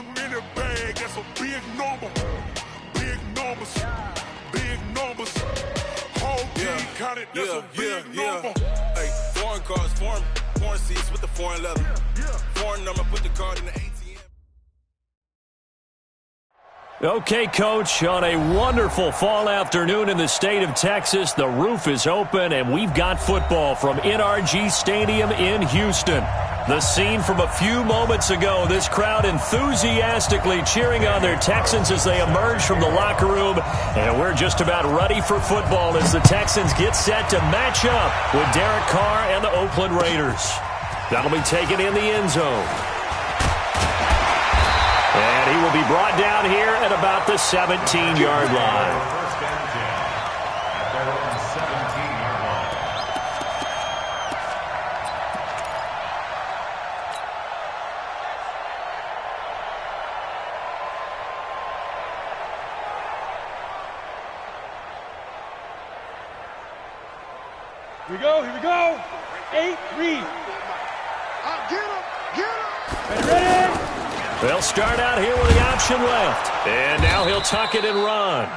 him in the bag. That's a big number. Big numbers. Big numbers. Whole team counted. That's a big number. Hey, foreign cars, foreign seats with the foreign leather. Foreign number, put the card in the ATM. Okay, Coach, on a wonderful fall afternoon in the state of Texas, the roof is open, and we've got football from NRG Stadium in Houston. The scene from a few moments ago, this crowd enthusiastically cheering on their Texans as they emerge from the locker room, and we're just about ready for football as the Texans get set to match up with Derek Carr and the Oakland Raiders. That'll be taken in the end zone. And he will be brought down here at about the 17-yard line. Here we go. 8, read. Get him. Ready. They'll start out here with the option left. And now he'll tuck it and run.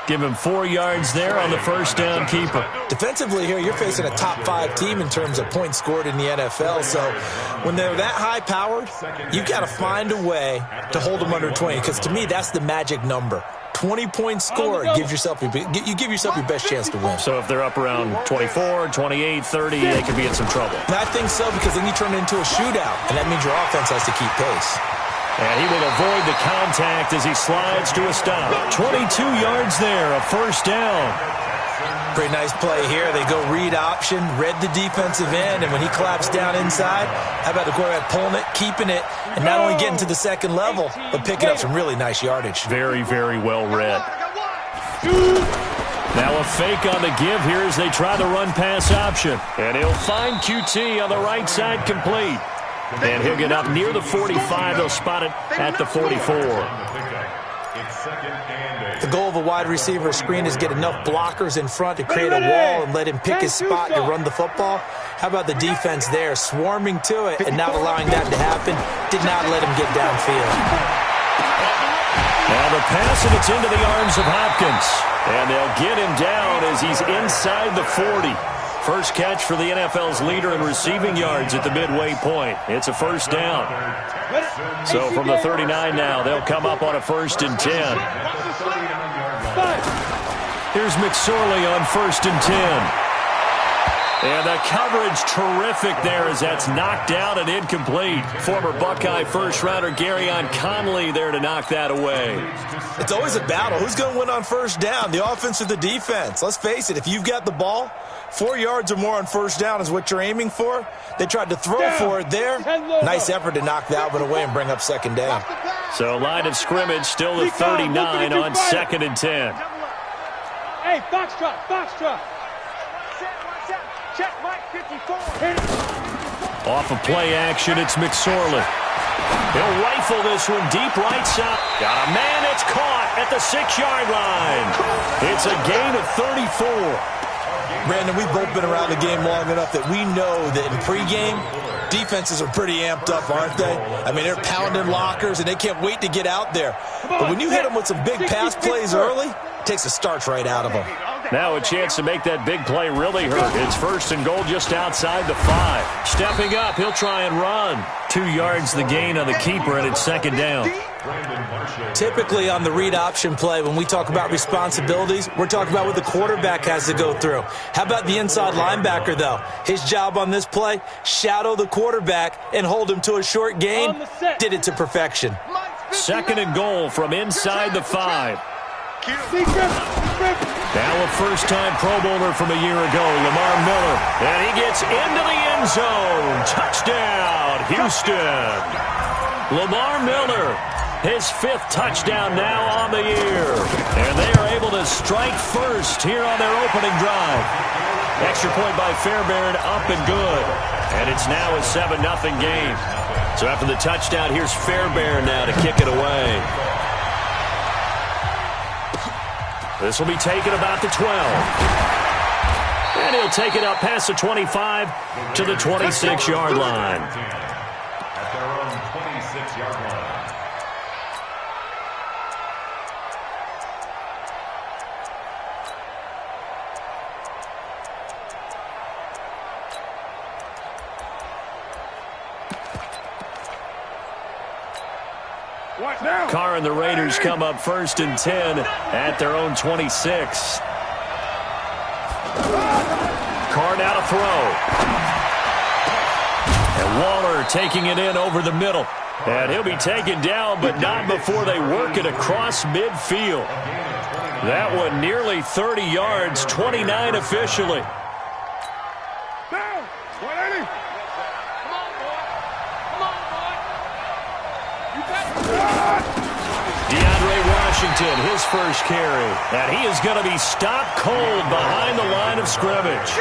Give him 4 yards there on the first down keeper. Defensively here, you're facing a top 5 team in terms of points scored in the NFL. So when they're that high-powered, you've got to find a way to hold them under 20. Because to me, that's the magic number. 20 points scored, you give yourself your best chance to win. So if they're up around 24, 28, 30, they could be in some trouble. And I think so, because then you turn it into a shootout, and that means your offense has to keep pace. And he will avoid the contact as he slides to a stop. 22 yards there, a first down. Pretty nice play here. They go read option, read the defensive end, and when he claps down inside, how about the quarterback pulling it, keeping it, and not only getting to the second level, but picking up some really nice yardage. Very, very well read. Now a fake on the give here as they try the run-pass option. And he'll find QT on the right side complete. And he'll get up near the 45. They'll spot it at the 44. The goal of a wide receiver screen is get enough blockers in front to create a wall and let him pick his spot to run the football. How about the defense there, swarming to it and not allowing that to happen? Did not let him get downfield. Now the pass, and it's into the arms of Hopkins. And they'll get him down as he's inside the 40. First catch for the NFL's leader in receiving yards at the midway point. It's a first down. So from the 39 now, they'll come up on a 1st and 10. Here's McSorley on 1st and 10. And the coverage terrific there as that's knocked down and incomplete. Former Buckeye first-rounder Garyon Conley there to knock that away. It's always a battle. Who's going to win on first down, the offense or the defense? Let's face it, if you've got the ball, 4 yards or more on first down is what you're aiming for. They tried to throw for it there. Nice effort to knock that one away and bring up second down. So line of scrimmage still at 39 on 2nd and 10. Hey, Foxtrot. Check Mike 54. Off of play action, it's McSorley. He'll rifle this one deep right side. Got a man, it's caught at the 6-yard line. It's a gain of 34. Brandon, we've both been around the game long enough that we know that in pregame, defenses are pretty amped up, aren't they? I mean, they're pounding lockers, and they can't wait to get out there. But when you hit them with some big pass plays early, it takes the starch right out of them. Now a chance to make that big play really hurt. It's 1st and goal just outside the 5. Stepping up, he'll try and run. 2 yards the gain on the keeper, and it's 2nd down. Typically on the read option play, when we talk about responsibilities, we're talking about what the quarterback has to go through. How about the inside linebacker, though? His job on this play, shadow the quarterback and hold him to a short gain. Did it to perfection. 2nd and goal from inside the 5. Now a first-time Pro Bowler from a year ago, Lamar Miller. And he gets into the end zone. Touchdown, Houston. Lamar Miller, his 5th touchdown now on the year. And they are able to strike first here on their opening drive. Extra point by Fairbairn, up and good. And it's now a 7-0 game. So after the touchdown, here's Fairbairn now to kick it away. This will be taken about the 12. And he'll take it up past the 25 to the 26-yard line. At their own 26-yard line. Carr and the Raiders come up 1st and 10 at their own 26. Carr now to throw. And Waller taking it in over the middle. And he'll be taken down, but not before they work it across midfield. That one nearly 30 yards, 29 officially. Washington, his first carry, and he is going to be stopped cold behind the line of scrimmage.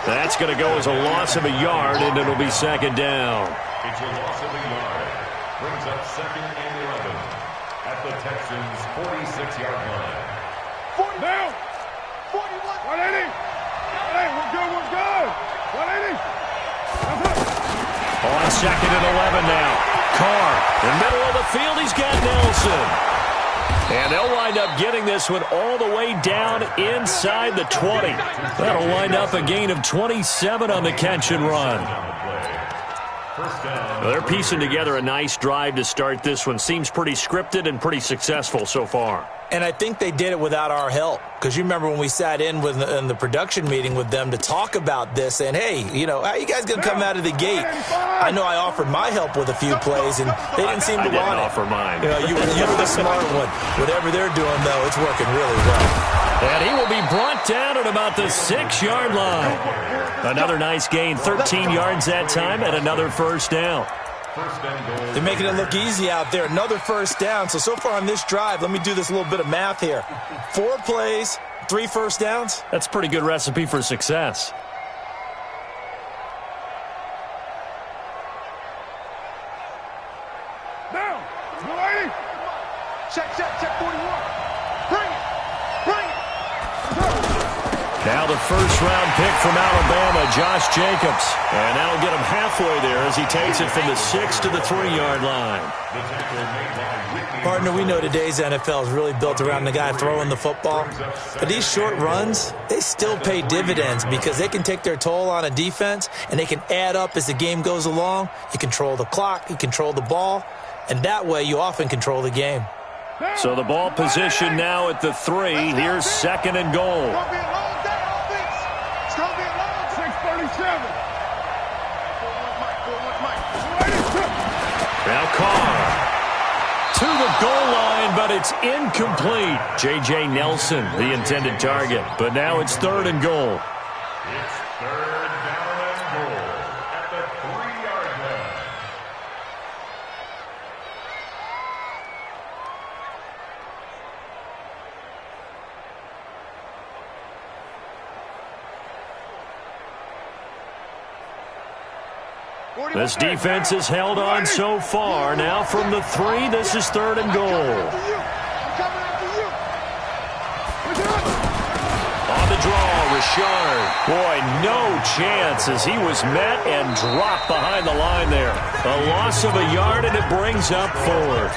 That's going to go as a loss of a yard, and it'll be 2nd down. It's a loss of a yard. Brings up 2nd and 11 at the Texans' 46-yard line. 40 down. 41. 180. Hey, we're good. 180. On 2nd and 11 now. Carr, in the middle of the field, he's got Nelson. And they'll wind up getting this one all the way down inside the 20. That'll wind up a gain of 27 on the catch and run. Well, they're piecing together a nice drive to start this one. Seems pretty scripted and pretty successful so far. And I think they did it without our help. Because you remember when we sat in the production meeting with them to talk about this, and hey, how are you guys going to come out of the gate? I know I offered my help with a few plays, and they didn't seem to want it. I didn't offer mine. You were the smart one. Whatever they're doing, though, it's working really well. And he will be brought down at about the 6-yard line. Another nice gain, 13 yards that time, and another first down. They're making it look easy out there. Another first down. So far on this drive, let me do this little bit of math here. 4 plays, 3 first downs. That's a pretty good recipe for success. Down. 180. Check 41. Bring it. Now the first-round pick from Alabama, Josh Jacobs. And that'll get him halfway there as he takes it from the 6 to the 3-yard line. Partner, we know today's NFL is really built around the guy throwing the football. But these short runs, they still pay dividends because they can take their toll on a defense, and they can add up as the game goes along. You control the clock, you control the ball, and that way you often control the game. So the ball position now at the 3. Here's 2nd and goal. Now Carr to the goal line, but it's incomplete. J.J. Nelson, the intended target. But now it's 3rd and goal. It's 3rd down and goal at the 3-yard line. This defense has held on so far. Now from the 3, this is 3rd and goal. On the draw, Richard. Boy, no chance as he was met and dropped behind the line there. A loss of a yard, and it brings up 4th.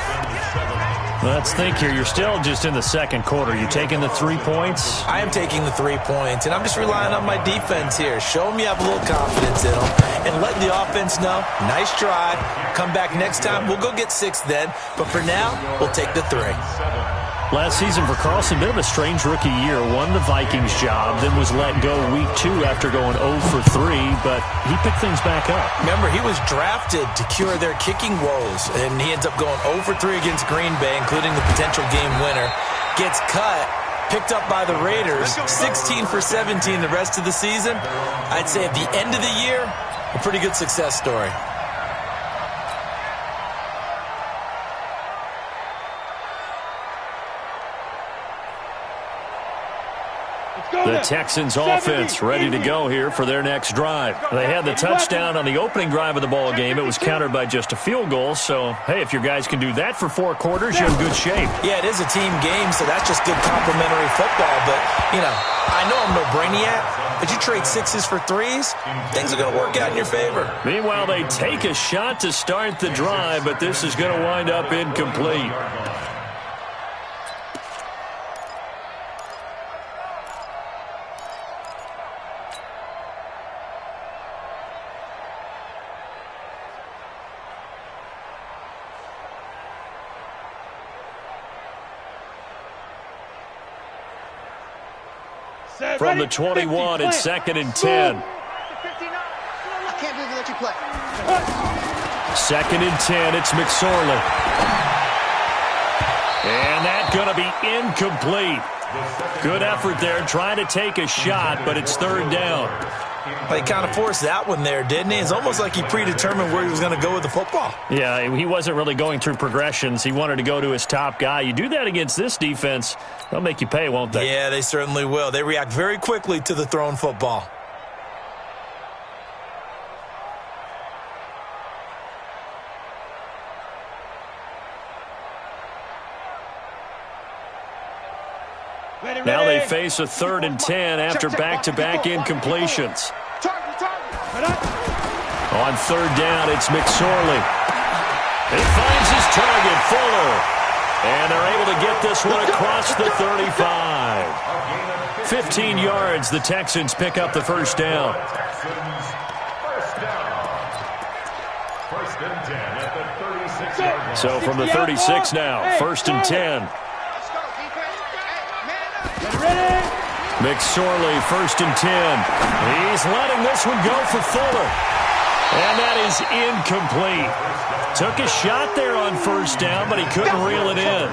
Let's think here. You're still just in the 2nd quarter. You taking the 3 points? I am taking the 3 points, and I'm just relying on my defense here. Show them you have a little confidence in them, and let the offense know, nice drive. Come back next time. We'll go get 6 then, but for now, we'll take the 3. Last season for Carlson, bit of a strange rookie year. Won the Vikings job, then was let go week 2 after going 0 for 3, but he picked things back up. Remember, he was drafted to cure their kicking woes, and he ends up going 0 for 3 against Green Bay, including the potential game winner. Gets cut, picked up by the Raiders, 16 for 17 the rest of the season. I'd say at the end of the year, a pretty good success story. The Texans offense ready to go here for their next drive. They had the touchdown on the opening drive of the ball game. It was countered by just a field goal. So, hey, if your guys can do that for 4 quarters, you're in good shape. Yeah, it is a team game, so that's just good complimentary football. But, I know I'm no brainiac, but you trade 6s for 3s, things are going to work out in your favor. Meanwhile, they take a shot to start the drive, but this is going to wind up incomplete. from the 21. It's 2nd and 10. I can't believe they let you play. 2nd and 10. It's McSorley. And that's going to be incomplete. Good effort there, trying to take a shot, but it's 3rd down. He kind of forced that one there, didn't he? It's almost like he predetermined where he was going to go with the football. Yeah, he wasn't really going through progressions. He wanted to go to his top guy. You do that against this defense, they'll make you pay, won't they? Yeah, they certainly will. They react very quickly to the thrown football. Now they face a 3rd and 10 after back-to-back incompletions. On 3rd down, it's McSorley. He finds his target, Fuller. And they're able to get this one across the 35. 15 yards, the Texans pick up the 1st down. So from the 36 now, 1st and 10. McSorley, 1st and 10. He's letting this one go for Fuller. And that is incomplete. Took a shot there on 1st down, but he couldn't reel it in.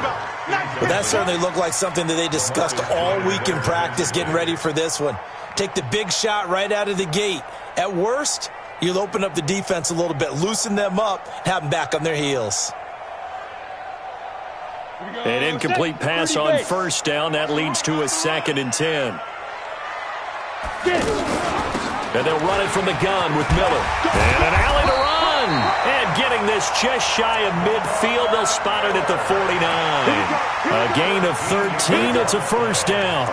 But that certainly looked like something that they discussed all week in practice getting ready for this one. Take the big shot right out of the gate. At worst, you'll open up the defense a little bit, loosen them up, have them back on their heels. An incomplete pass on 1st down. That leads to a 2nd and 10. And they'll run it from the gun with Miller. And an alley to run. And getting this just shy of midfield. They'll spot it at the 49. A gain of 13. It's a 1st down.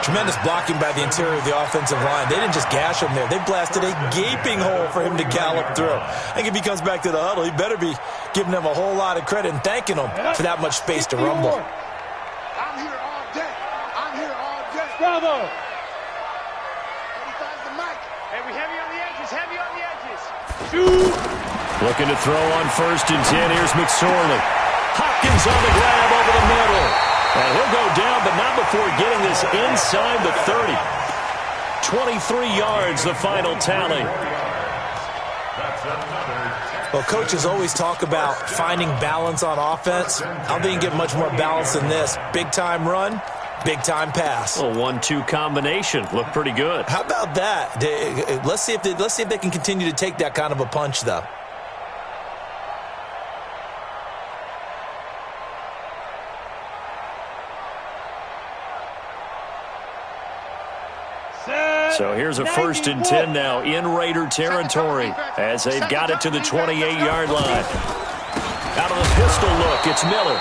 Tremendous blocking by the interior of the offensive line. They didn't just gash him there. They blasted a gaping hole for him to gallop through. I think if he comes back to the huddle, he better be giving them a whole lot of credit and thanking them for that much space to rumble. I'm here all day. I'm here all day. Bravo. He finds the mic. Hey, we heavy on the edges. Heavy on the edges. Shoot. Looking to throw on 1st and 10. Here's McSorley. Hopkins on the grab over the middle. And he'll go down, but not before getting this inside the 30. 23 yards, the final tally. Well, coaches always talk about finding balance on offense. I don't think you get much more balance than this. Big-time run, big-time pass. A 1-2 combination. Looked pretty good. How about that? Let's see if they can continue to take that kind of a punch, though. So here's a 1st and 10 now in Raider territory as they've got it to the 28-yard line. Out of the pistol look, it's Miller.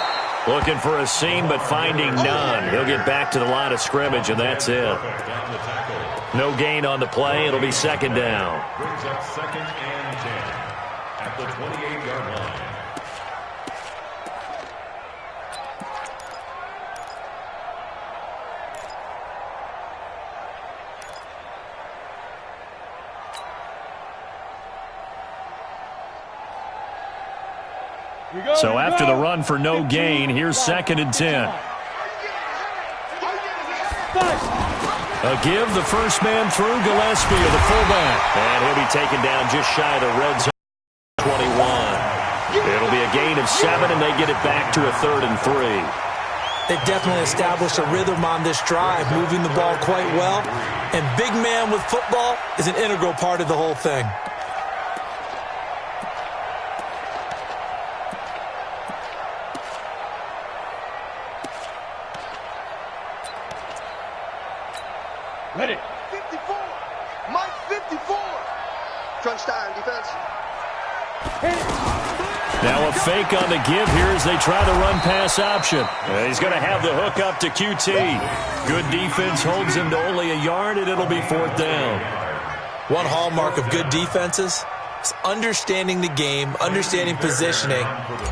Looking for a seam, but finding none. He'll get back to the line of scrimmage, and that's it. No gain on the play. It'll be 2nd down. Brings up 2nd and 10 at the 28-yard line. So after the run for no gain, here's 2nd and 10. A give, the first man through, Gillespie, the fullback. And he'll be taken down just shy of the red zone, 21. It'll be a gain of 7, and they get it back to a 3rd and 3. They've definitely established a rhythm on this drive, moving the ball quite well. And big man with football is an integral part of the whole thing. Ready. 54. Mike 54. Crunch time, defense. Now a fake on the give here as they try the run pass option. He's going to have the hook up to QT. Good defense holds him to only a yard, and it'll be 4th down. One hallmark of good defenses is understanding the game, understanding positioning,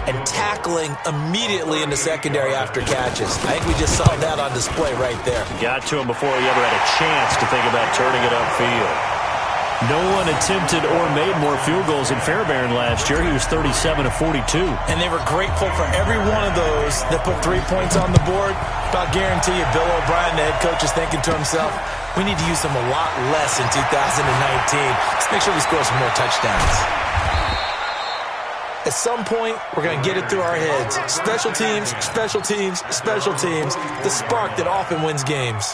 and tackling immediately in the secondary after catches. I think we just saw that on display right there. Got to him before he ever had a chance to think about turning it upfield. No one attempted or made more field goals in Fairbairn last year. He was 37 of 42. And they were grateful for every one of those that put 3 points on the board. But I'll guarantee you, Bill O'Brien, the head coach, is thinking to himself, we need to use them a lot less in 2019. Let's make sure we score some more touchdowns. At some point, we're going to get it through our heads. Special teams, special teams, special teams. The spark that often wins games.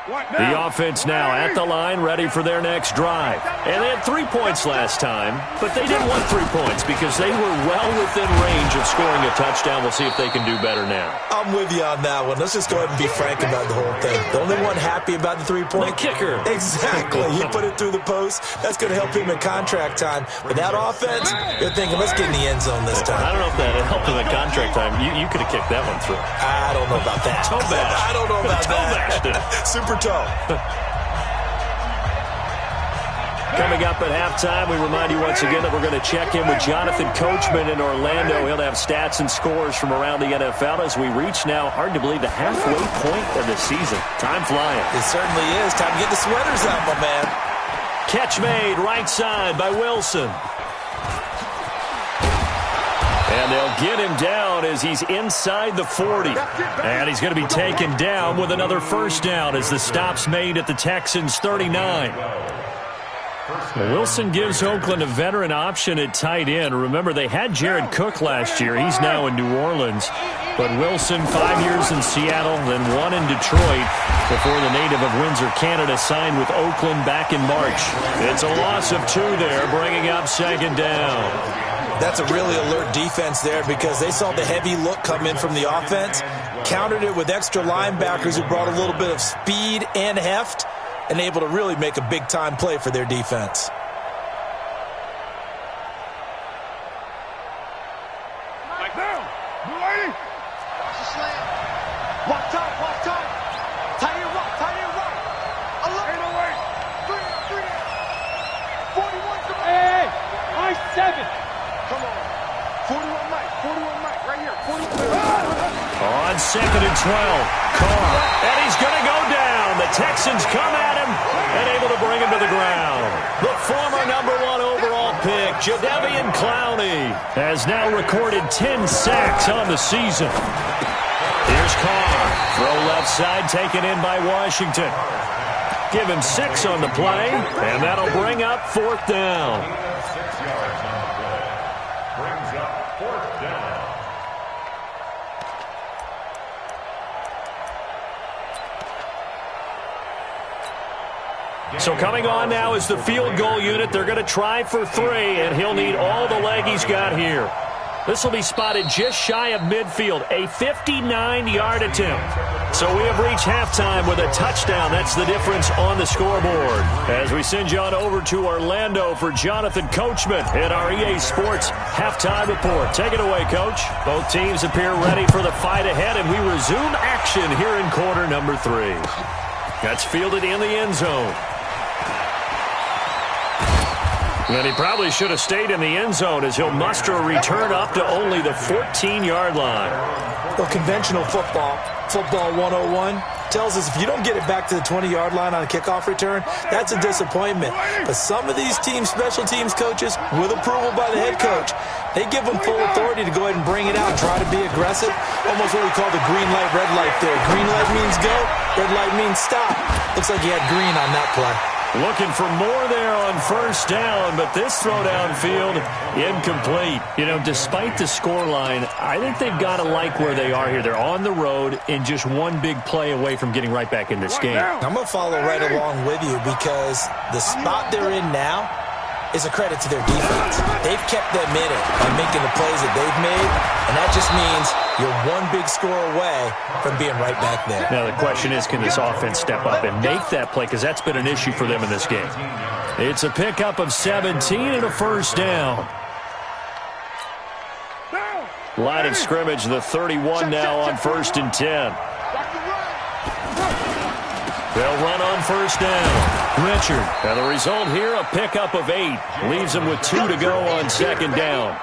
The offense now at the line, ready for their next drive. And they had 3 points last time, but they didn't want 3 points because they were well within range of scoring a touchdown. We'll see if they can do better now. I'm with you on that one. Let's just go ahead and be frank about the whole thing. The only one happy about the 3-point kicker. Exactly. He put it through the post. That's going to help him in contract time. But that offense, you're thinking, let's get in the end zone this time. I don't know if that helped him in contract time. You could have kicked that one through. I don't know about that. Toe bash. I don't know about that. Super toe. Coming up at halftime, we remind you once again that we're going to check in with Jonathan Coachman in Orlando. He'll have stats and scores from around the NFL as we reach now, hard to believe, the halfway point of the season. Time flying. It certainly is. Time to get the sweaters out, my man. Catch made right side by Wilson. And they'll get him down as he's inside the 40. And he's going to be taken down with another first down as the stop's made at the Texans' 39. Wilson gives Oakland a veteran option at tight end. Remember, they had Jared Cook last year. He's now in New Orleans. But Wilson, 5 years in Seattle, then 1 in Detroit before the native of Windsor, Canada, signed with Oakland back in March. It's a loss of 2 there, bringing up second down. That's a really alert defense there because they saw the heavy look come in from the offense, countered it with extra linebackers who brought a little bit of speed and heft, and able to really make a big-time play for their defense. Mike down. Watch the slant. Watch out. Tight end right. 11. 41. Hey, I-7. Come on. 41 Mike, right here. 41. On 2nd and 12, Carr, and he's going to go down. The Texans come at him and able to bring him to the ground. The former #1 overall pick, Jadeveon Clowney, has now recorded 10 sacks on the season. Here's Carr, throw left side, taken in by Washington. Give him 6 on the play, and that'll bring up 4th down. 6 yards on the play. Brings up 4th down. So coming on now is the field goal unit. They're going to try for 3, and he'll need all the leg he's got here. This will be spotted just shy of midfield, a 59-yard attempt. So we have reached halftime with a touchdown. That's the difference on the scoreboard. As we send you on over to Orlando for Jonathan Coachman in our EA Sports Halftime Report. Take it away, Coach. Both teams appear ready for the fight ahead, and we resume action here in quarter number 3. That's fielded in the end zone. And he probably should have stayed in the end zone as he'll muster a return up to only the 14-yard line. Well, conventional football 101, tells us if you don't get it back to the 20-yard line on a kickoff return, that's a disappointment. But some of these special teams coaches, with approval by the head coach, they give them full authority to go ahead and bring it out and try to be aggressive. Almost what we call the green light, red light there. Green light means go, red light means stop. Looks like he had green on that play. Looking for more there on first down, but this throw downfield incomplete. You know, despite the scoreline, I think they've got to like where they are here. They're on the road and just one big play away from getting right back in this game. I'm going to follow right along with you because the spot they're in now is a credit to their defense. They've kept them in it by making the plays that they've made, and that just means you're one big score away from being right back there. Now the question is, can this offense step up and make that play? Because that's been an issue for them in this game. It's a pickup of 17 and a first down. Line of scrimmage, the 31 now on 1st and 10. They'll run on first down. Richard. And the result here, a pickup of 8. Leaves them with 2 to go on 2nd down.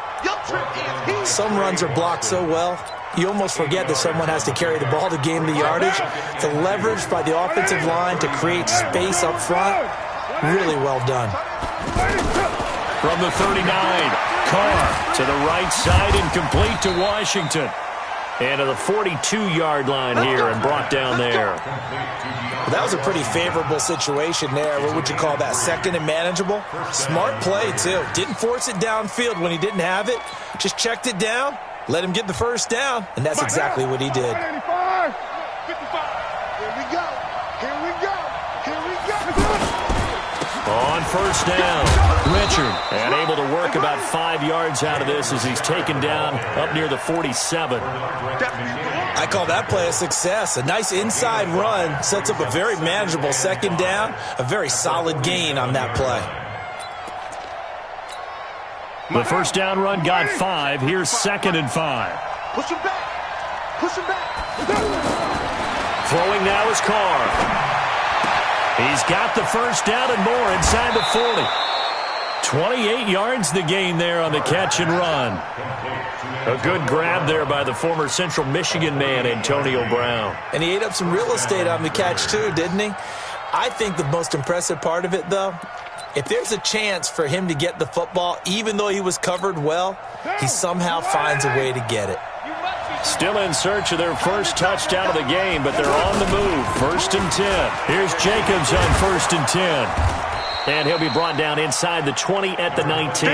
Some runs are blocked so well, You almost forget that someone has to carry the ball to gain the yardage. The leverage by the offensive line to create space up front, really well done. From the 39, Carr to the right side and complete to Washington. And to the 42-yard line here and brought down there. Well, that was a pretty favorable situation there. What would you call that? Second and manageable? Smart play, too. Didn't force it downfield when he didn't have it. Just checked it down, let him get the first down, and that's exactly what he did. 55. Here we go. Here we go. Here we go. On first down, Richard, and able to work about 5 yards out of this as he's taken down up near the 47. I call that play a success. A nice inside run sets up a very manageable second down, a very solid gain on that play. The first down run got 5. Here's 2nd and 5. Push him back. Push him back. Throwing now is Carr. He's got the first down and more inside the 40. 28 yards the gain there on the catch and run. A good grab there by the former Central Michigan man, Antonio Brown. And he ate up some real estate on the catch too, didn't he? I think the most impressive part of it, though, if there's a chance for him to get the football, even though he was covered well, he somehow finds a way to get it. Still in search of their first touchdown of the game, but they're on the move. 1st and 10. Here's Jacobs on 1st and 10. And he'll be brought down inside the 20 at the 19.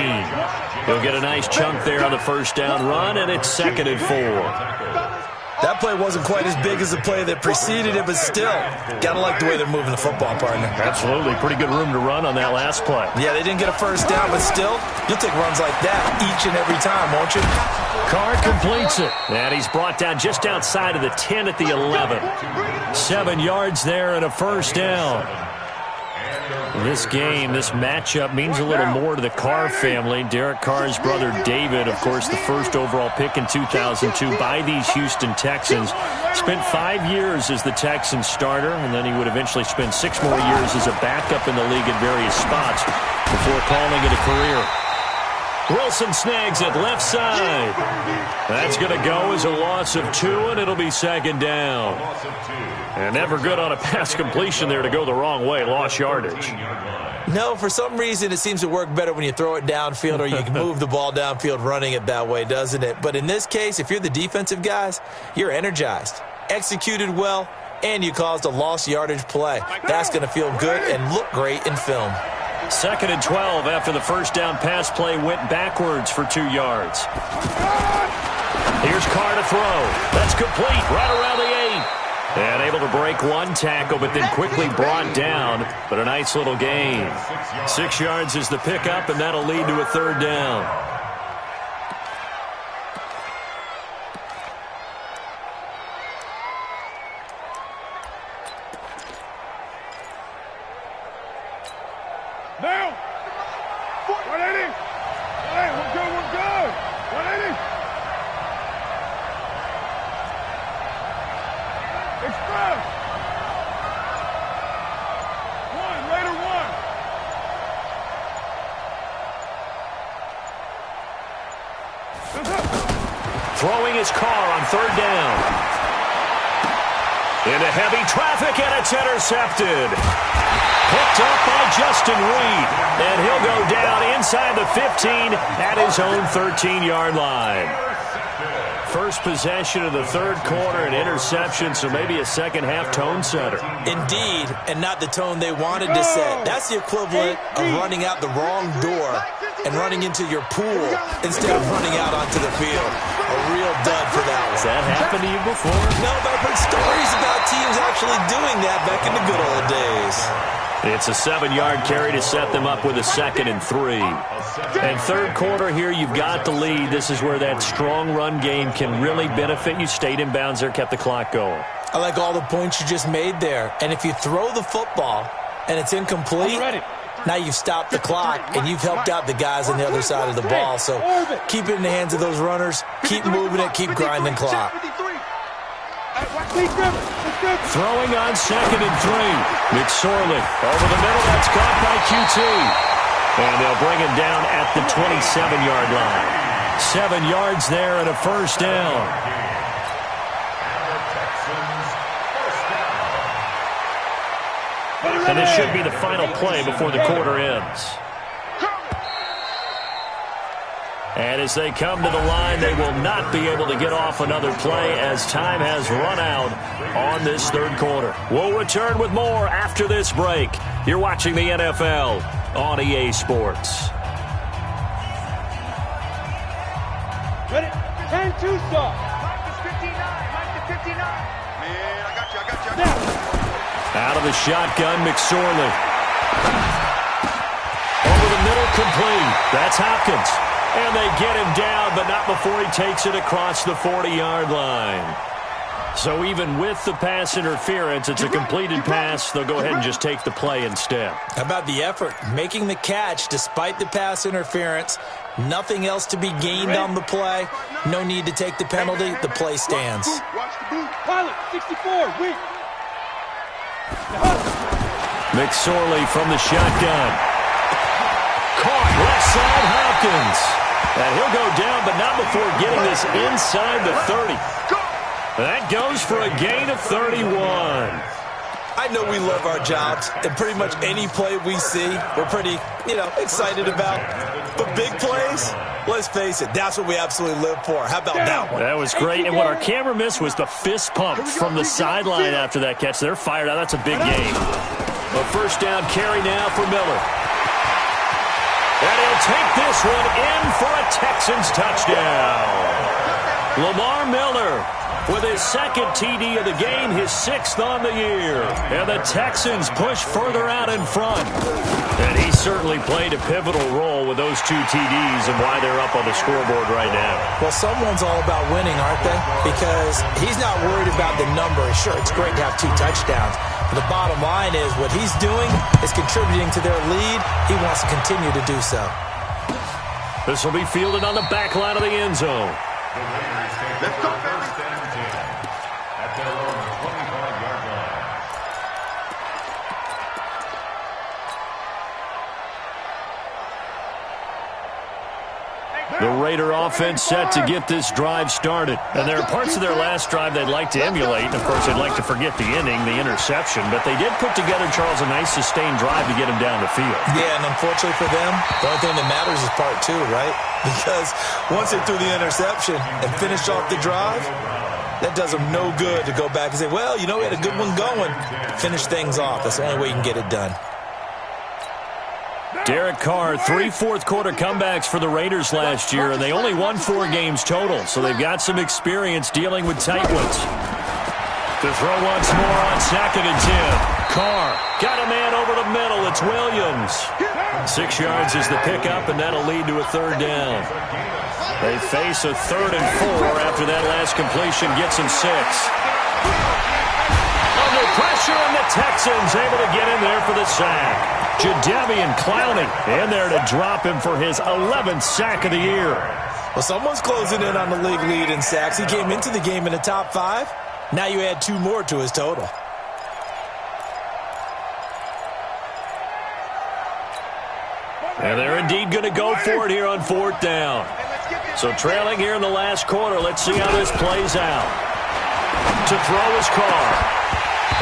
He'll get a nice chunk there on the first down run, and it's 2nd and 4. That play wasn't quite as big as the play that preceded it, but still, got to like the way they're moving the football, partner. Absolutely. Pretty good room to run on that last play. Yeah, they didn't get a first down, but still, you'll take runs like that each and every time, won't you? Carr completes it, and he's brought down just outside of the 10 at the 11. 7 yards there and a first down. This game, this matchup means a little more to the Carr family. Derek Carr's brother David, of course, the first overall pick in 2002 by these Houston Texans. Spent 5 years as the Texans starter, and then he would eventually spend 6 more years as a backup in the league at various spots before calling it a career. Wilson snags it left side. That's going to go as a loss of 2, and it'll be 2nd down. And never good on a pass completion there to go the wrong way. Lost yardage. No, for some reason it seems to work better when you throw it downfield or you can move the ball downfield running it that way, doesn't it? But in this case, if you're the defensive guys, you're energized, executed well, and you caused a lost yardage play. That's going to feel good and look great in film. 2nd and 12 after the first down pass play went backwards for 2 yards. Here's Carr to throw. That's complete right around the 8. And able to break one tackle, but then quickly brought down. But a nice little gain. 6 yards is the pickup, and that'll lead to a 3rd down. Now! 180! Hey, we're good, we're good! 180! Express! 1, later 1. Throwing his Carr on 3rd down. Into heavy traffic, and it's intercepted. Picked up by Justin Reed, and he'll go down inside the 15 at his own 13-yard line. First possession of the 3rd quarter, an interception, so maybe a second-half tone setter. Indeed, and not the tone they wanted to set. That's the equivalent of running out the wrong door and running into your pool instead of running out onto the field. A real dud for that one. Has that happened to you before? No, but I've heard stories about teams actually doing that back in the good old days. It's a 7-yard carry to set them up with a 2nd and 3. And 3rd quarter here, you've got the lead. This is where that strong run game can really benefit you. Stayed in bounds there, kept the clock going. I like all the points you just made there. And if you throw the football and it's incomplete, now you've stopped the clock and you've helped out the guys on the other side of the ball. So keep it in the hands of those runners. Keep moving it. Keep grinding clock. Throwing on 2nd and 3. McSorley over the middle. That's caught by QT. And they'll bring him down at the 27-yard line. 7 yards there and a first down. And this should be the final play before the quarter ends. And as they come to the line, they will not be able to get off another play as time has run out on this third quarter. We'll return with more after this break. You're watching the NFL on EA Sports. Ready? 10-2 stop. Mike is 59. Mike is 59. Man, I got you. Out of the shotgun, McSorley. Over the middle, complete. That's Hopkins. And they get him down, but not before he takes it across the 40-yard line. So even with the pass interference, it's a completed pass. They'll go ahead and just take the play instead. How about the effort? Making the catch despite the pass interference. Nothing else to be gained on the play. No need to take the penalty. The play stands. Watch the boot. Pilot, 64, weak. McSorley from the shotgun. Caught left side, Hopkins. And he'll go down, but not before getting this inside the 30. That goes for a gain of 31. I know we love our jobs, and pretty much any play we see, we're pretty, excited about. But big plays, let's face it, that's what we absolutely live for. How about that one? That was great, and what our camera missed was the fist pump from the sideline after that catch. They're fired out. That's a big gain. A first down carry now for Miller. And he'll take this one in for a Texans touchdown. Lamar Miller with his second TD of the game, his 6th on the year. And the Texans push further out in front. And he certainly played a pivotal role with those 2 TDs and why they're up on the scoreboard right now. Well, someone's all about winning, aren't they? Because he's not worried about the number. Sure, it's great to have 2 touchdowns. But the bottom line is what he's doing is contributing to their lead. He wants to continue to do so. This will be fielded on the back line of the end zone. Let's go, first and 10 at their own 25-yard line. The Raider offense set to get this drive started. And there are parts of their last drive they'd like to emulate. And, of course, they'd like to forget the inning, the interception. But they did put together, Charles, a nice sustained drive to get him down the field. Yeah, and unfortunately for them, the only thing that matters is part 2, right? Because once they threw the interception and finished off the drive, that does them no good to go back and say, well, we had a good one going. Finish things off. That's the only way you can get it done. Derek Carr, 3 fourth-quarter comebacks for the Raiders last year, and they only won 4 games total, so they've got some experience dealing with tight ones. To throw once more on 2nd and 10. Carr got a man over the middle. It's Williams. 6 yards is the pickup, and that'll lead to a 3rd down. They face a 3rd and 4 after that last completion gets them 6. Under pressure, and the Texans able to get in there for the sack. Jadeveon Clowney in there to drop him for his 11th sack of the year. Well, someone's closing in on the league lead in sacks. He came into the game in the top 5. Now you add 2 more to his total. And they're indeed going to go for it here on 4th down. So trailing here in the last quarter, let's see how this plays out. To throw his Carr.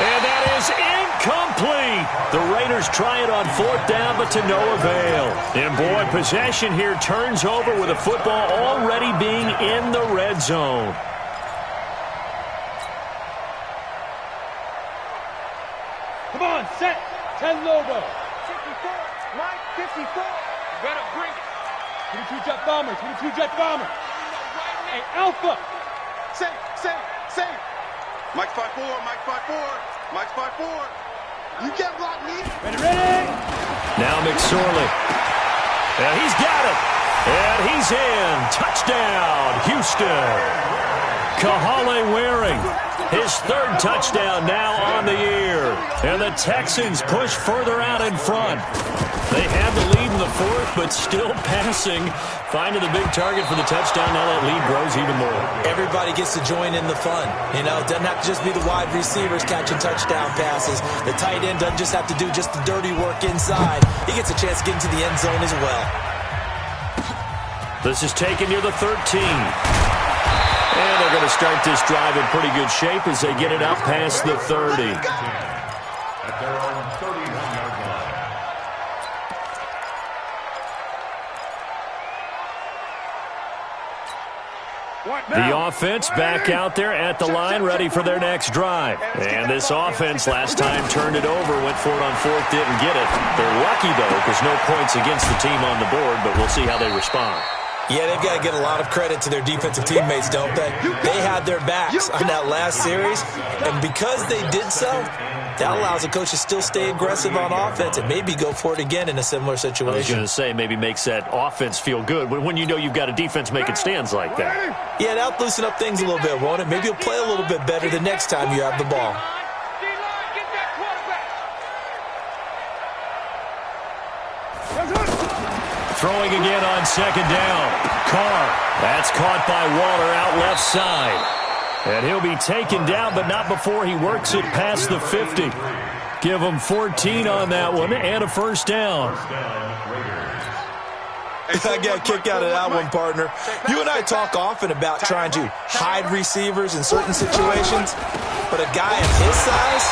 And that is incomplete. The Raiders try it on 4th down, but to no avail. And boy, possession here turns over with the football already being in the red zone. Come on, set. 10 Lobo. 54. Mike, 54. Better bring it. 22 jet bombers. 22 jet bomber. Hey, Alpha. Say. Mike 5-4. Mike 5-4. Mike 5-4. You can't block me. Ready? Now McSorley. And he's got it. And he's in. Touchdown, Houston. Kahale Waring. His 3rd touchdown now on the year. And the Texans push further out in front. They have the lead in the 4th, but still passing. Finding the big target for the touchdown. Now that lead grows even more. Everybody gets to join in the fun. It doesn't have to just be the wide receivers catching touchdown passes. The tight end doesn't just have to do just the dirty work inside. He gets a chance to get into the end zone as well. This is taken near the 13. And they're going to start this drive in pretty good shape as they get it up past the 30. At their own 30. The offense back out there at the line, ready for their next drive. And this offense last time turned it over, went for it on fourth, didn't get it. They're lucky, though, because no points against the team on the board, but we'll see how they respond. Yeah, they've got to get a lot of credit to their defensive teammates, don't they? They had their backs on that last series, and because they did so, that allows the coach to still stay aggressive on offense and maybe go for it again in a similar situation. I was going to say, maybe makes that offense feel good when you know you've got a defense making stands like that. Yeah, that'll loosen up things a little bit, won't it? Maybe you'll play a little bit better the next time you have the ball. Throwing again on second down. Carr. That's caught by Waller out left side. And he'll be taken down, but not before he works it past the 50. Give him 14 on that one and a first down. I got a kick out of that one, partner. You and I talk often about trying to hide receivers in certain situations, but a guy of his size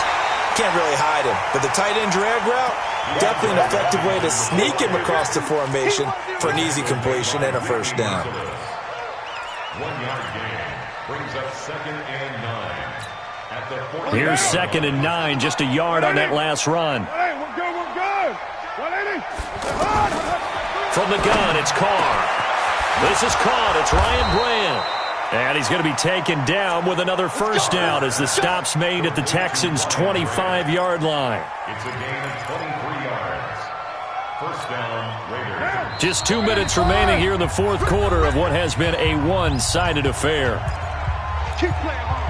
can't really hide him. But the tight end drag route, definitely an effective way to sneak him across the formation for an easy completion and a first down. 1 yard gain brings up 2nd and 9 at the 40. Here's 2nd and 9, just a yard on that last run. Hey, we're good, we're good. 180. From the gun, it's Carr. This is caught. It's Ryan Brand. And he's going to be taken down with another first down as the stop's made at the Texans' 25-yard line. It's a gain of 23 yards. First down, Raiders. Just 2 minutes remaining here in the fourth quarter of what has been a one-sided affair. Keep playing hard.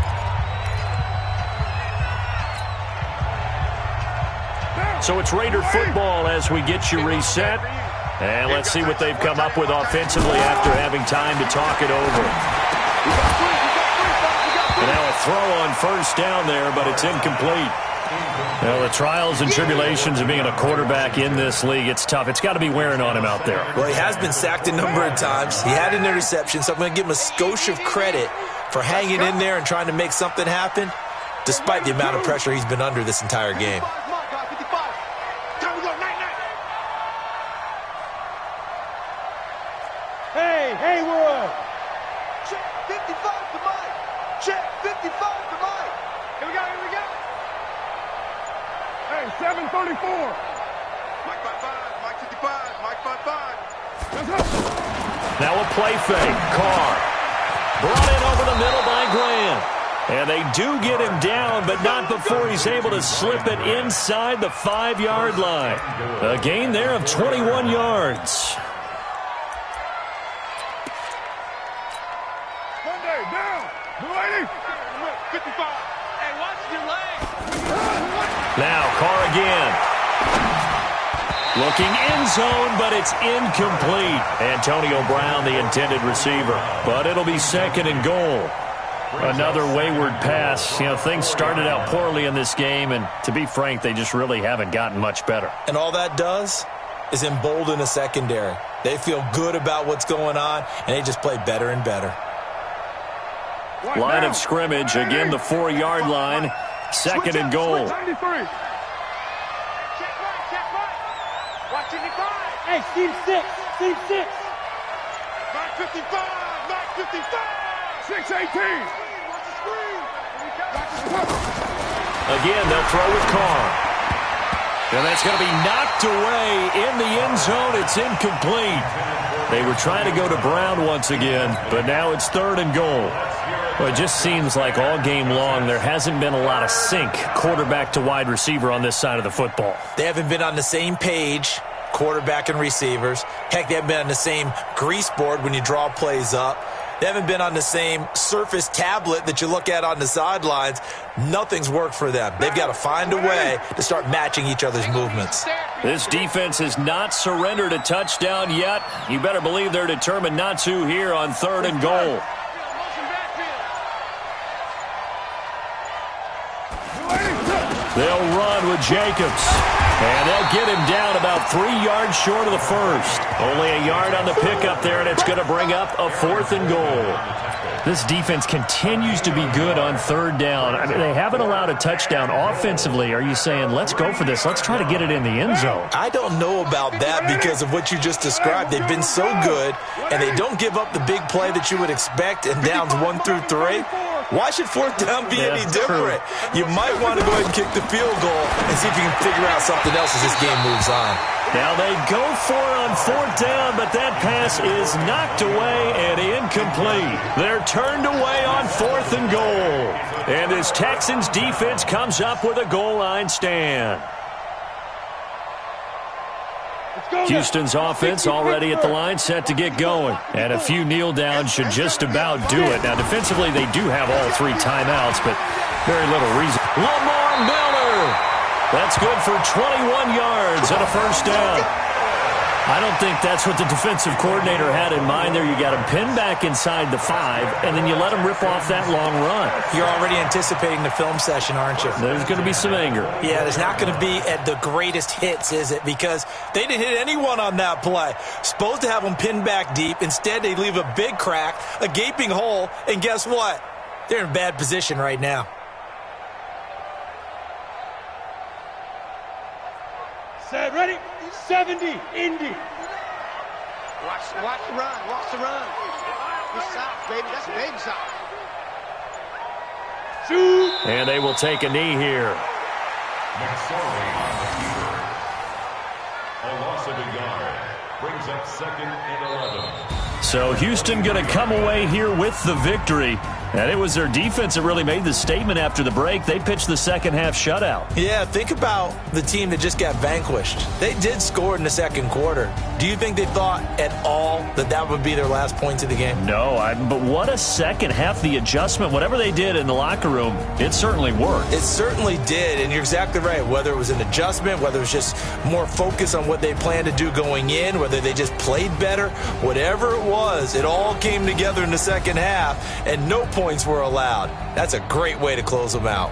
So it's Raider football as we get you reset. And let's see what they've come up with offensively after having time to talk it over. And now a throw on first down there, but it's incomplete. Well, the trials and tribulations of being a quarterback in this league, it's tough. It's got to be wearing on him out there. Well, he has been sacked a number of times. He had an interception, so I'm going to give him a skosh of credit for hanging in there and trying to make something happen, despite the amount of pressure he's been under this entire game. Hey, Haywood. Check 55 to Mike. Check 55 to Mike. Here we go, here we go. Hey, 734. Mike 55, Mike 55, Mike 55. Let's go. Now a play fake. Carr. Brought in over the middle by Graham. And they do get him down, but not before he's able to slip it inside the 5-yard line. A gain there of 21 yards. Monday, down. 280. 55. Hey, watch your leg. Now Carr again. Looking end zone, but it's incomplete. Antonio Brown, the intended receiver. But it'll be 2nd and goal. Another wayward pass. You know, things started out poorly in this game, and to be frank, they just really haven't gotten much better. And all that does is embolden a secondary. They feel good about what's going on, and they just play better and better. Line of scrimmage, again the 4-yard line. 2nd and goal. 93. Check right, check right. Watch 55. Hey, Steve 6. Steve 6. Mike 55, Mike 55. 618. Watch the screen. Again, they'll throw with Carr. And that's going to be knocked away in the end zone. It's incomplete. They were trying to go to Brown once again, but now it's 3rd and goal. Well, it just seems like all game long there hasn't been a lot of sync quarterback to wide receiver on this side of the football. They haven't been on the same page, quarterback and receivers. Heck, they haven't been on the same grease board when you draw plays up. They haven't been on the same Surface tablet that you look at on the sidelines. Nothing's worked for them. They've got to find a way to start matching each other's movements. This defense has not surrendered a touchdown yet. You better believe they're determined not to here on 3rd and goal. They'll run with Jacobs. And they'll get him down about 3 yards short of the first. Only a yard on the pickup there, and it's going to bring up a 4th and goal. This defense continues to be good on 3rd down. I mean, they haven't allowed a touchdown offensively. Are you saying, let's go for this? Let's try to get it in the end zone. I don't know about that because of what you just described. They've been so good, and they don't give up the big play that you would expect in downs 1 through 3. Why should 4th down be any different? True. You might want to go ahead and kick the field goal and see if you can figure out something else as this game moves on. Now they go for it on 4th down, but that pass is knocked away and incomplete. They're turned away on 4th and goal. And this Texans defense comes up with a goal line stand. Houston's offense already at the line, set to get going. And a few kneel downs should just about do it. Now, defensively, they do have all 3 timeouts, but very little reason. Lamar Miller. That's good for 21 yards and a 1st down. I don't think that's what the defensive coordinator had in mind there. You got him pinned back inside the 5, and then you let him rip off that long run. You're already anticipating the film session, aren't you? There's going to be some anger. Yeah, there's not going to be at the greatest hits, is it? Because they didn't hit anyone on that play. Supposed to have them pinned back deep. Instead, they leave a big crack, a gaping hole, and guess what? They're in bad position right now. Set, ready? 70, Indy. Watch the run. Watch the run. Good side, baby. That's a baby side. Shoot. And they will take a knee here. McSorley on the keeper. A loss of a yard. Brings up 2nd and 11. So Houston going to come away here with the victory. And it was their defense that really made the statement after the break. They pitched the second half shutout. Yeah, think about the team that just got vanquished. They did score in the 2nd quarter. Do you think they thought at all that that would be their last points of the game? No, but what a second half. The adjustment, whatever they did in the locker room, it certainly worked. It certainly did, and you're exactly right. Whether it was an adjustment, whether it was just more focus on what they planned to do going in, whether they just played better, whatever it was, it all came together in the second half, and no points were allowed. That's a great way to close them out.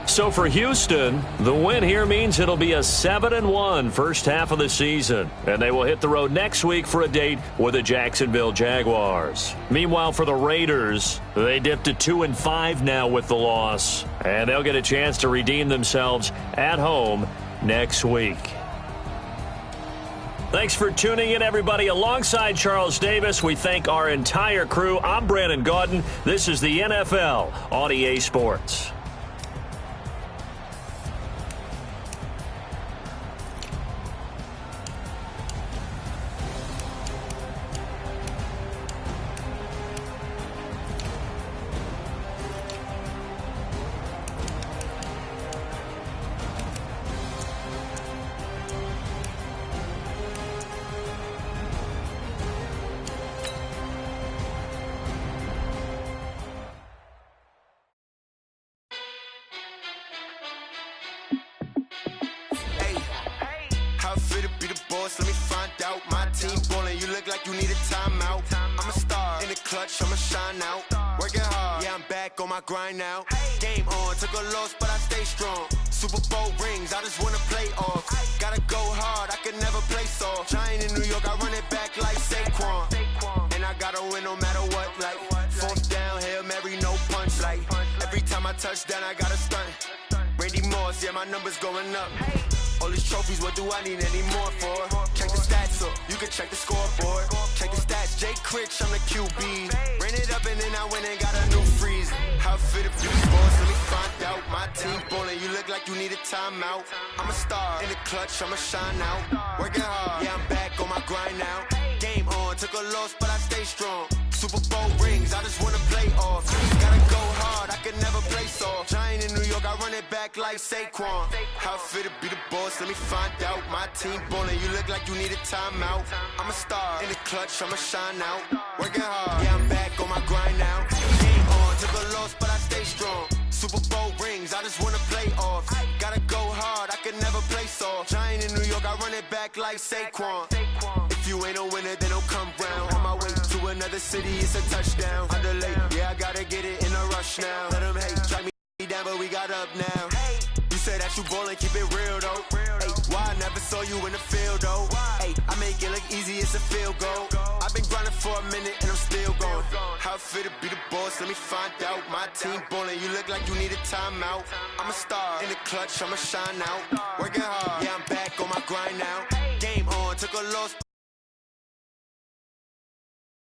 So for Houston, the win here means it'll be a 7-1 first half of the season. And they will hit the road next week for a date with the Jacksonville Jaguars. Meanwhile, for the Raiders, they dipped to 2-5 now with the loss. And they'll get a chance to redeem themselves at home next week. Thanks for tuning in, everybody. Alongside Charles Davis, we thank our entire crew. I'm Brandon Gaudin. This is the NFL on EA Sports. Let me find out. My team ballin', you look like you need a timeout. I'm a star in the clutch, I'ma shine out. Working hard, yeah, I'm back on my grind now. Game on, took a loss, but I stay strong. Super Bowl rings, I just wanna play off. Gotta go hard, I can never play soft. Giant in New York, I run it back like Saquon. And I gotta win no matter what, like 4th down, Hail Mary, no punch. Like every time I touch down, I gotta stunt. Randy Moss, yeah, my numbers going up. All these trophies, what do I need any more for? Check the stats up, you can check the scoreboard. Check the stats, Jay Critch, I'm the QB. Ran it up and then I went and got a new freeze. How fit a few sports, let me find out. My team ballin', you look like you need a timeout. I'm a star in the clutch, I'ma shine out. Working hard, yeah, I'm back on my grind now. Game on, took a loss, but I stay strong. Super Bowl rings, I just wanna play off. Gotta go hard, I can never play soft. Giant in New York, I run it back like Saquon. How fit to be the boss, let me find out. My team ballin', you look like you need a timeout. I'm a star in the clutch, I'ma shine out. Working hard, yeah, I'm back on my grind now. Game on, took a loss, but I stay strong. Super Bowl rings, I just wanna play off. Gotta go hard, I can never play soft. Giant in New York, I run it back like Saquon. If you ain't a winner, then don't come round. On my way to another city, it's a touchdown. Underlay, yeah, I gotta get it in a rush now. Let them hate, drag me down, but we got up now. You say that you ballin', keep it real though. Ay, why I never saw you in the field though? Ay, I make it look easy, it's a field goal. I've been grinding for a minute and I'm still going. How it feel to be the boss, let me find out. My team ballin', you look like you need a timeout. I'm a star in the clutch, I'ma shine out. Working hard, yeah, I'm back on my grind now. Game on, took a loss.